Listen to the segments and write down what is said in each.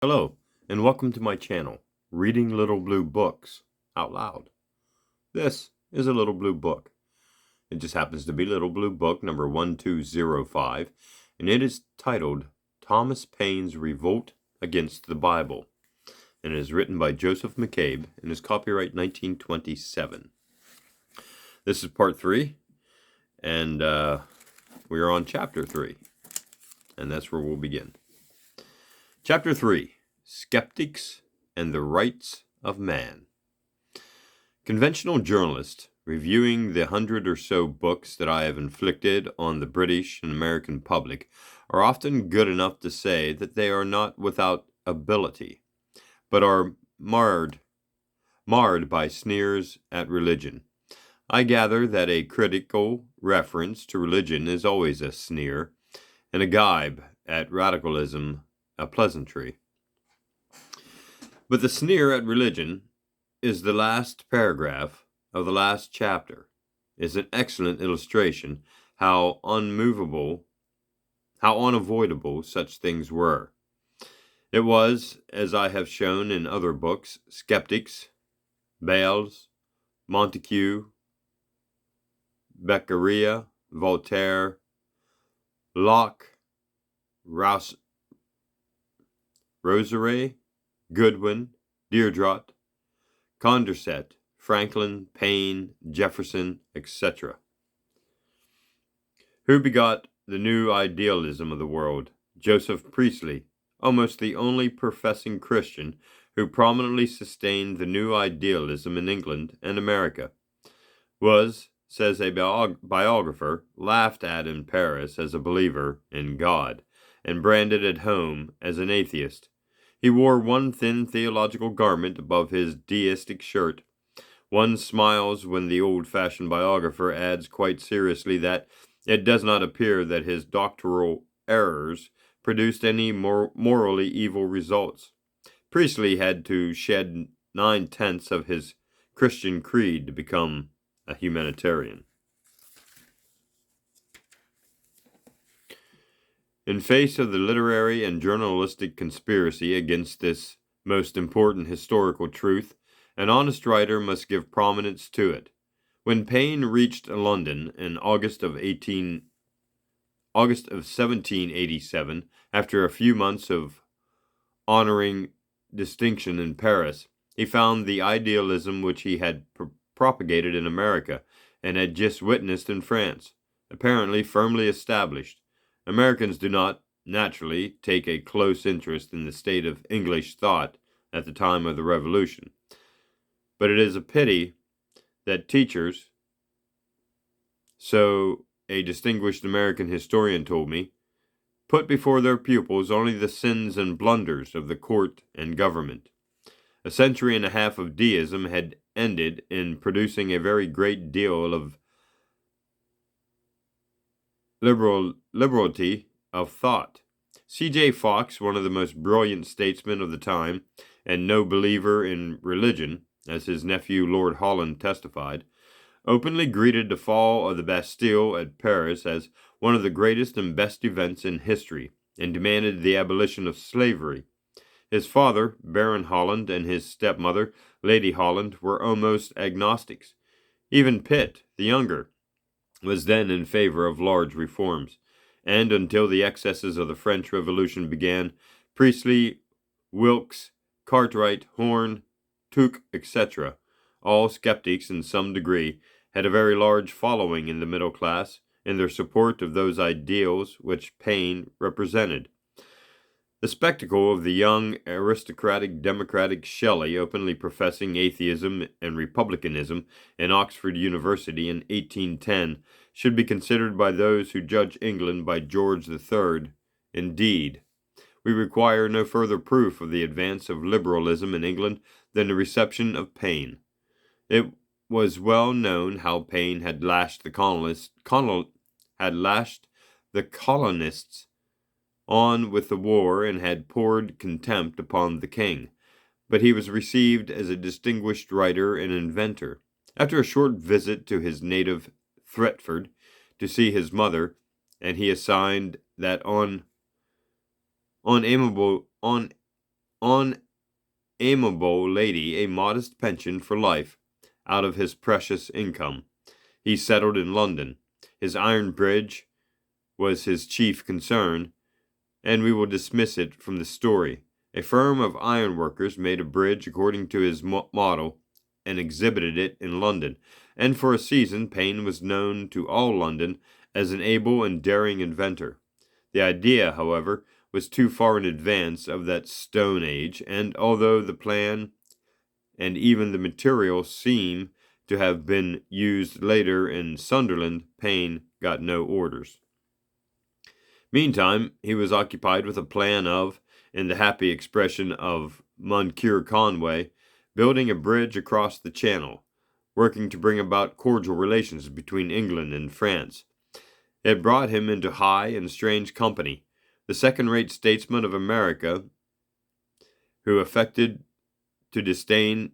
Hello, and welcome to my channel, Reading Little Blue Books Out Loud. This is a little blue book. It just happens to be Little Blue Book number 1205, and it is titled Thomas Paine's Revolt Against the Bible, and it is written by Joseph McCabe and is copyright 1927. This is part 3, and we are on chapter 3, and that's where we'll begin. Chapter 3. Skeptics and the Rights of Man. Conventional journalists, reviewing the 100 or so books that I have inflicted on the British and American public, are often good enough to say that they are not without ability, but are marred by sneers at religion. I gather that a critical reference to religion is always a sneer, and a gibe at radicalism a pleasantry. But the sneer at religion is the last paragraph of the last chapter, is an excellent illustration how unavoidable such things were. It was, as I have shown in other books, skeptics, Bales, Montesquieu, Beccaria, Voltaire, Locke, Rosaire, Goodwin, Diderot, Condorcet, Franklin, Paine, Jefferson, etc. Who begot the new idealism of the world? Joseph Priestley, almost the only professing Christian who prominently sustained the new idealism in England and America, was, says a biographer, laughed at in Paris as a believer in God, and branded at home as an atheist. He wore one thin theological garment above his deistic shirt. One smiles when the old-fashioned biographer adds quite seriously that it does not appear that his doctoral errors produced any morally evil results. Priestley had to shed 9/10 of his Christian creed to become a humanitarian. In face of the literary and journalistic conspiracy against this most important historical truth, an honest writer must give prominence to it. When Paine reached London in August of 1787, after a few months of honoring distinction in Paris, he found the idealism which he had propagated in America and had just witnessed in France, apparently firmly established. Americans do not, naturally, take a close interest in the state of English thought at the time of the Revolution. But it is a pity that teachers, so a distinguished American historian told me, put before their pupils only the sins and blunders of the court and government. A century and a half of deism had ended in producing a very great deal of liberality of thought. C.J. Fox, one of the most brilliant statesmen of the time, and no believer in religion, as his nephew Lord Holland testified, openly greeted the fall of the Bastille at Paris as one of the greatest and best events in history, and demanded the abolition of slavery. His father, Baron Holland, and his stepmother, Lady Holland, were almost agnostics. Even Pitt, the younger, was then in favor of large reforms, and until the excesses of the French Revolution began, Priestley, Wilkes, Cartwright, Horne, Tooke, etc., all skeptics in some degree, had a very large following in the middle class in their support of those ideals which Paine represented. The spectacle of the young, aristocratic, democratic Shelley openly professing atheism and republicanism in Oxford University in 1810 should be considered by those who judge England by George III. Indeed, we require no further proof of the advance of liberalism in England than the reception of Paine. It was well known how Paine had lashed the colonists on with the war and had poured contempt upon the king, but he was received as a distinguished writer and inventor. After a short visit to his native Thetford to see his mother, and he assigned that unamiable amiable lady a modest pension for life out of his precious income. He settled in London. His iron bridge was his chief concern, and we will dismiss it from the story. A firm of ironworkers made a bridge according to his model and exhibited it in London, and for a season Paine was known to all London as an able and daring inventor. The idea, however, was too far in advance of that Stone Age, and although the plan and even the material seem to have been used later in Sunderland, Paine got no orders. Meantime, he was occupied with a plan of, in the happy expression of Moncure Conway, building a bridge across the Channel, working to bring about cordial relations between England and France. It brought him into high and strange company. The second-rate statesmen of America, who affected to disdain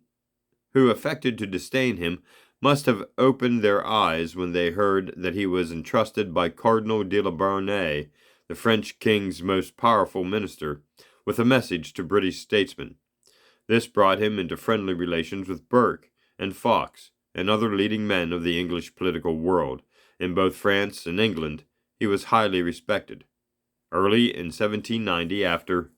him, must have opened their eyes when they heard that he was entrusted by Cardinal de la Barnay, the French king's most powerful minister, with a message to British statesmen. This brought him into friendly relations with Burke and Fox and other leading men of the English political world. In both France and England, he was highly respected. Early in 1790, after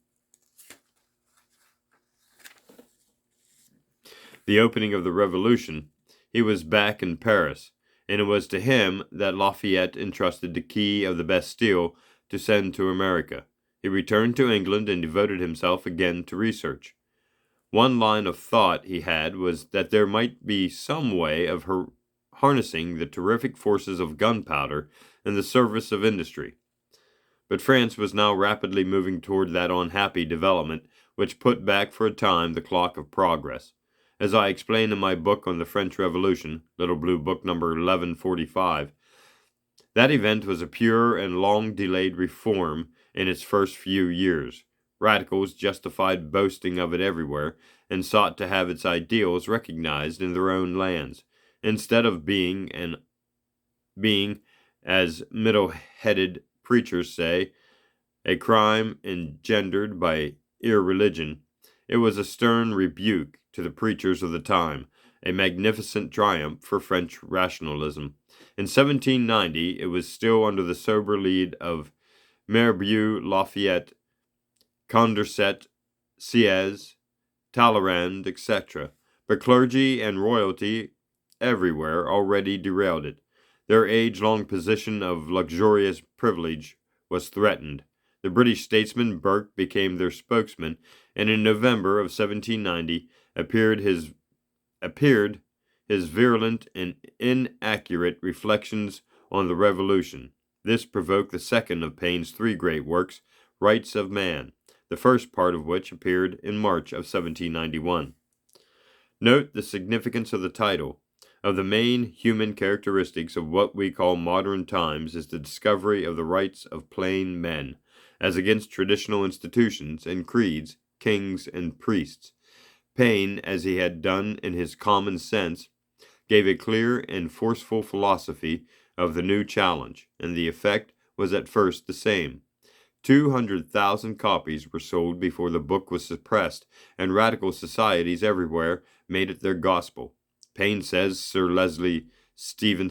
the opening of the Revolution, he was back in Paris, and it was to him that Lafayette entrusted the key of the Bastille to send to America. He returned to England and devoted himself again to research. One line of thought he had was that there might be some way of harnessing the terrific forces of gunpowder in the service of industry. But France was now rapidly moving toward that unhappy development which put back for a time the clock of progress. As I explain in my book on the French Revolution, Little Blue Book number 1145, that event was a pure and long-delayed reform in its first few years. Radicals justified boasting of it everywhere and sought to have its ideals recognized in their own lands, instead of being, as middle-headed preachers say, a crime engendered by irreligion. It was a stern rebuke to the preachers of the time, a magnificent triumph for French rationalism. In 1790, it was still under the sober lead of Mirabeau, Lafayette, Condorcet, Sieyès, Talleyrand, etc., but clergy and royalty everywhere already derailed it. Their age-long position of luxurious privilege was threatened. The British statesman Burke became their spokesman, and in November of 1790 appeared his virulent and inaccurate reflections on the Revolution. This provoked the second of Paine's three great works, Rights of Man, the first part of which appeared in March of 1791. Note the significance of the title. Of the main human characteristics of what we call modern times is the discovery of the rights of plain men, as against traditional institutions and creeds, kings and priests. Paine, as he had done in his Common Sense, gave a clear and forceful philosophy of the new challenge, and the effect was at first the same. 200,000 copies were sold before the book was suppressed, and radical societies everywhere made it their gospel. Paine says Sir Leslie Stephen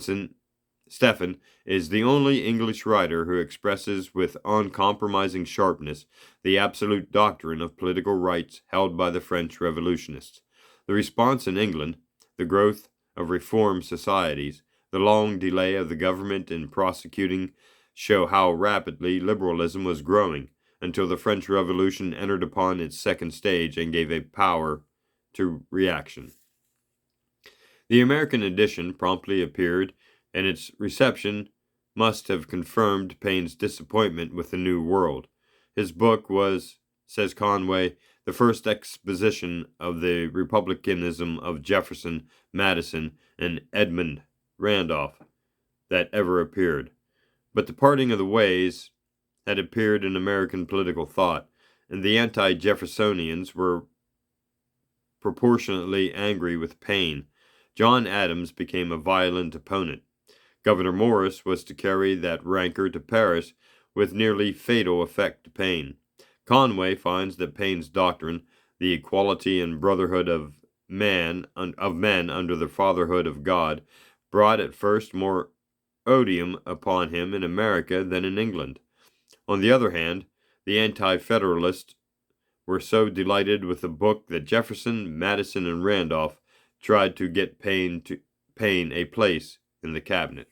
is the only English writer who expresses with uncompromising sharpness the absolute doctrine of political rights held by the French revolutionists. The response in England, the growth of reform societies, the long delay of the government in prosecuting show how rapidly liberalism was growing until the French Revolution entered upon its second stage and gave a power to reaction. The American edition promptly appeared, and its reception must have confirmed Paine's disappointment with the New World. His book was, says Conway, the first exposition of the republicanism of Jefferson, Madison, and Edmund Randolph that ever appeared. But the parting of the ways had appeared in American political thought, and the anti-Jeffersonians were proportionately angry with Paine. John Adams became a violent opponent. Governor Morris was to carry that rancor to Paris with nearly fatal effect to Paine. Conway finds that Paine's doctrine, the equality and brotherhood of men under the fatherhood of God, brought at first more odium upon him in America than in England. On the other hand, the anti-federalists were so delighted with the book that Jefferson, Madison, and Randolph tried to get Paine a place in the cabinet.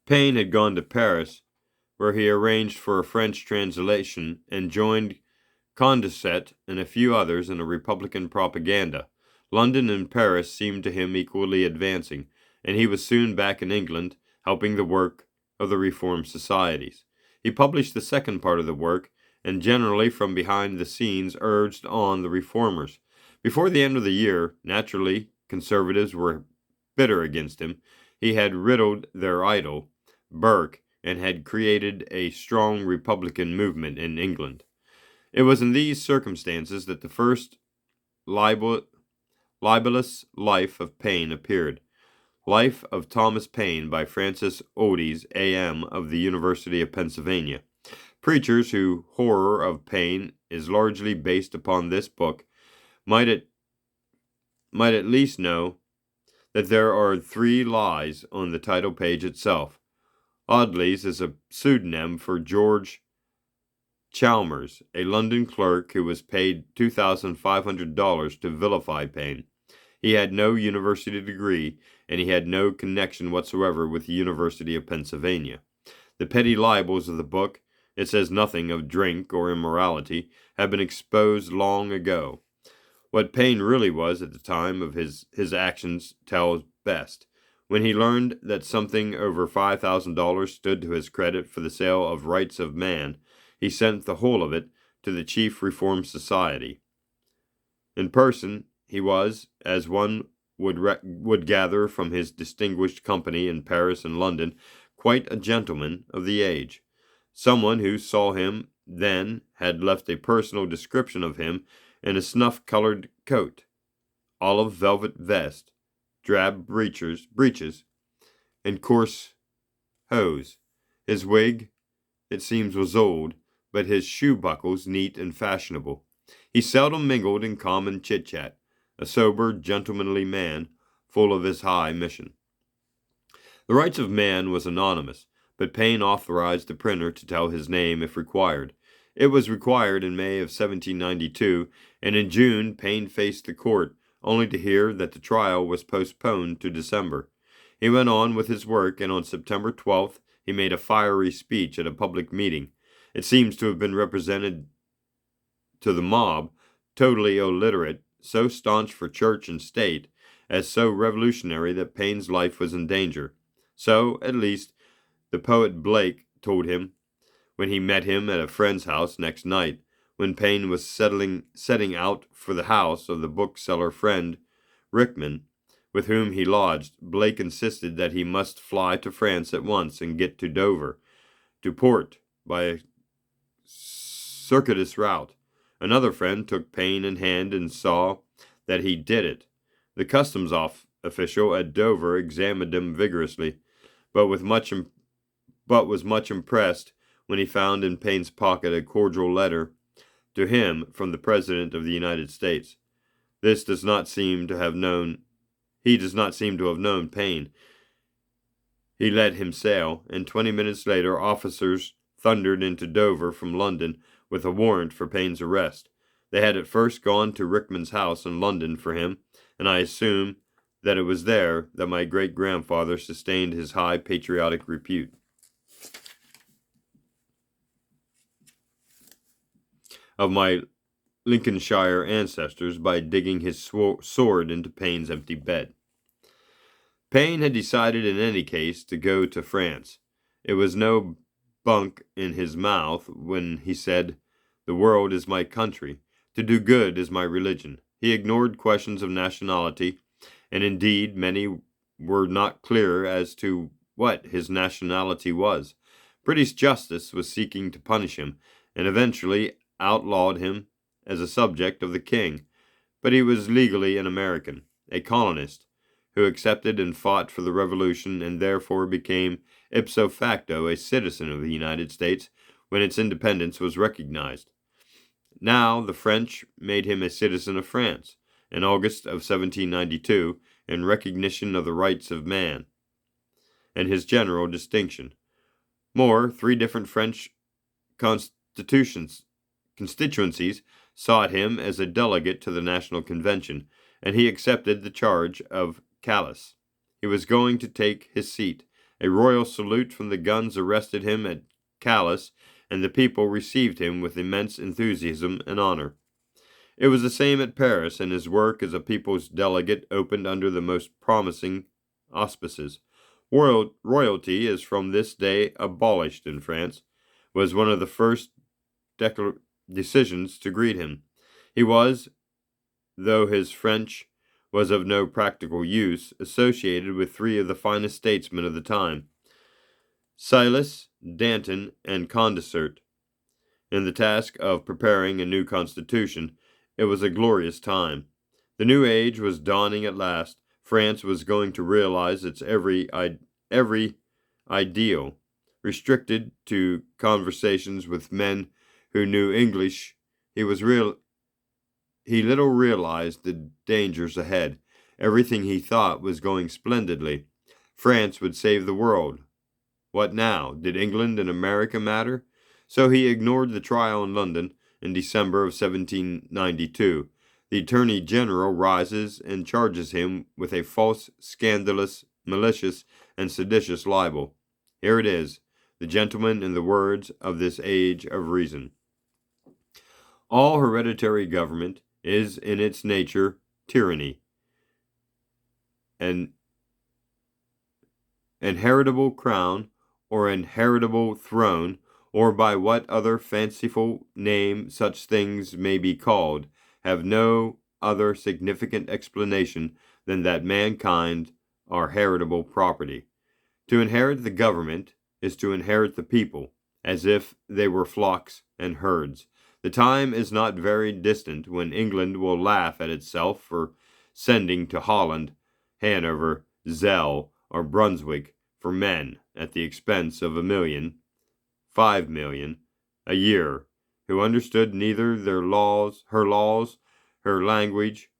Paine had gone to Paris, where he arranged for a French translation and joined Condorcet and a few others in a Republican propaganda. London and Paris seemed to him equally advancing, and he was soon back in England, helping the work of the Reform Societies. He published the second part of the work, and generally from behind the scenes urged on the reformers. Before the end of the year, naturally, conservatives were bitter against him. He had riddled their idol, Burke, and had created a strong Republican movement in England. It was in these circumstances that the first libelous life of Paine appeared. Life of Thomas Paine by Francis Odes, A.M. of the University of Pennsylvania. Preachers whose horror of Paine is largely based upon this book might at least know that there are 3 lies on the title page itself. Audley's is a pseudonym for George Chalmers, a London clerk who was paid $2,500 to vilify Paine. He had no university degree, and he had no connection whatsoever with the University of Pennsylvania. The petty libels of the book, it says nothing of drink or immorality, have been exposed long ago. What Paine really was at the time of his actions tells best. When he learned that something over $5,000 stood to his credit for the sale of Rights of Man, he sent the whole of it to the chief Reform Society. In person, he was, as one would gather from his distinguished company in Paris and London, quite a gentleman of the age. Someone who saw him then had left a personal description of him in a snuff-colored coat, olive velvet vest, drab breeches, and coarse hose. His wig, it seems, was old, but his shoe buckles neat and fashionable. He seldom mingled in common chit-chat, a sober, gentlemanly man, full of his high mission. The Rights of Man was anonymous, but Paine authorized the printer to tell his name if required. It was required in May of 1792, and in June Paine faced the court, only to hear that the trial was postponed to December. He went on with his work, and on September 12th he made a fiery speech at a public meeting. It seems to have been represented to the mob, totally illiterate, so staunch for church and state, as so revolutionary that Paine's life was in danger. So, at least, the poet Blake told him when he met him at a friend's house next night, when Paine was setting out for the house of the bookseller friend Rickman, with whom he lodged. Blake insisted that he must fly to France at once and get to Dover, to port by a circuitous route. Another friend took Paine in hand and saw that he did it. The customs official at Dover examined him vigorously, but was much impressed when he found in Paine's pocket a cordial letter to him from the President of the United States. He does not seem to have known Paine. He let him sail, and 20 minutes later officers thundered into Dover from London with a warrant for Paine's arrest. They had at first gone to Rickman's house in London for him, and I assume that it was there that my great-grandfather sustained his high patriotic repute. Of my Lincolnshire ancestors by digging his sword into Paine's empty bed. Paine had decided in any case to go to France. It was no bunk in his mouth when he said, "The world is my country. To do good is my religion." He ignored questions of nationality, and indeed many were not clear as to what his nationality was. British justice was seeking to punish him, and eventually outlawed him as a subject of the king, but he was legally an American, a colonist, who accepted and fought for the Revolution and therefore became ipso facto a citizen of the United States when its independence was recognized. Now the French made him a citizen of France in August of 1792 in recognition of the rights of man and his general distinction. More, 3 different French constituencies sought him as a delegate to the National Convention, and he accepted the charge of Calais. He was going to take his seat. A royal salute from the guns arrested him at Calais, and the people received him with immense enthusiasm and honor. It was the same at Paris, and his work as a people's delegate opened under the most promising auspices. Royalty is from this day abolished in France, was one of the first decisions to greet him. He was, though his French was of no practical use, associated with 3 of the finest statesmen of the time, Silas, Danton, and Condorcet. In the task of preparing a new constitution, it was a glorious time. The new age was dawning at last. France was going to realize its every ideal. Restricted to conversations with men who knew English, he little realized the dangers ahead. Everything he thought was going splendidly. France would save the world. What now? Did England and America matter? So he ignored the trial in London in December of 1792. The Attorney General rises and charges him with a false, scandalous, malicious, and seditious libel. Here it is, the gentleman in the words of this age of reason. All hereditary government is in its nature tyranny. An inheritable crown or inheritable throne, or by what other fanciful name such things may be called, have no other significant explanation than that mankind are heritable property. To inherit the government is to inherit the people, as if they were flocks and herds. The time is not very distant when England will laugh at itself for sending to Holland, Hanover, Zell, or Brunswick for men at the expense of 5 million, a year, who understood neither her laws, her language,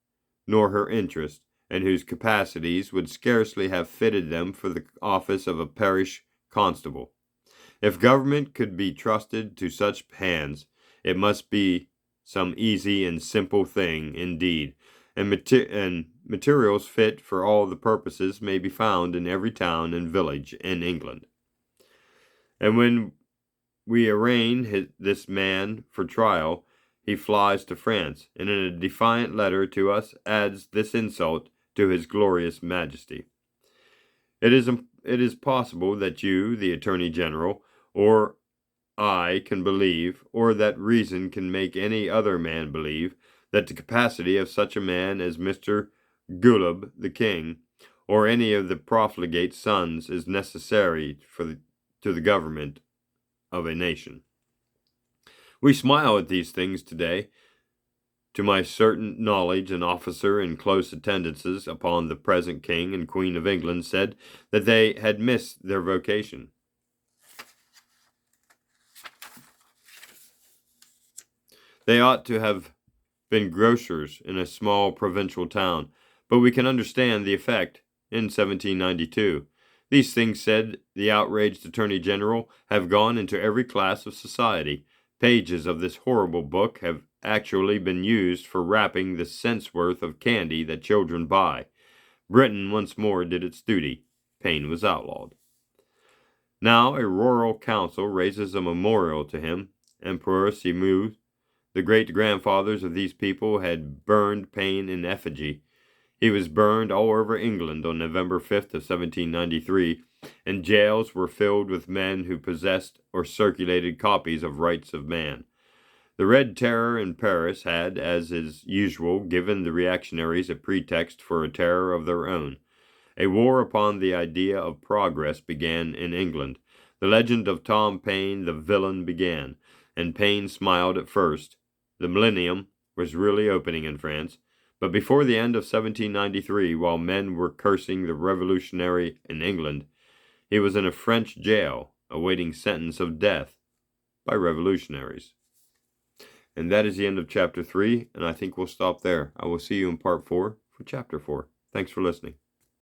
nor her interest, and whose capacities would scarcely have fitted them for the office of a parish constable. If government could be trusted to such hands, it must be some easy and simple thing indeed, and materials fit for all the purposes may be found in every town and village in England. And when we arraign this man for trial, he flies to France, and in a defiant letter to us adds this insult to his glorious majesty. It is possible that you, the Attorney General, or I can believe, or that reason can make any other man believe, that the capacity of such a man as Mr. Gulab the King, or any of the profligate sons, is necessary to the government of a nation. We smile at these things today. To my certain knowledge, an officer in close attendances upon the present King and Queen of England said that they had missed their vocation. They ought to have been grocers in a small provincial town, but we can understand the effect in 1792. These things said, the outraged Attorney General have gone into every class of society. Pages of this horrible book have actually been used for wrapping the cent's worth of candy that children buy. Britain once more did its duty. Paine was outlawed. Now a rural council raises a memorial to him. Emperor Simu, the great-grandfathers of these people, had burned Paine in effigy. He was burned all over England on November 5th of 1793, and jails were filled with men who possessed or circulated copies of Rights of Man. The Red Terror in Paris had, as is usual, given the reactionaries a pretext for a terror of their own. A war upon the idea of progress began in England. The legend of Tom Paine the villain began, and Paine smiled at first. The millennium was really opening in France, But before the end of 1793, while men were cursing the revolutionary in England, he was in a French jail awaiting sentence of death by revolutionaries. And that is the end of chapter 3, and I think we'll stop there. I will see you in part 4 for chapter 4. Thanks for listening.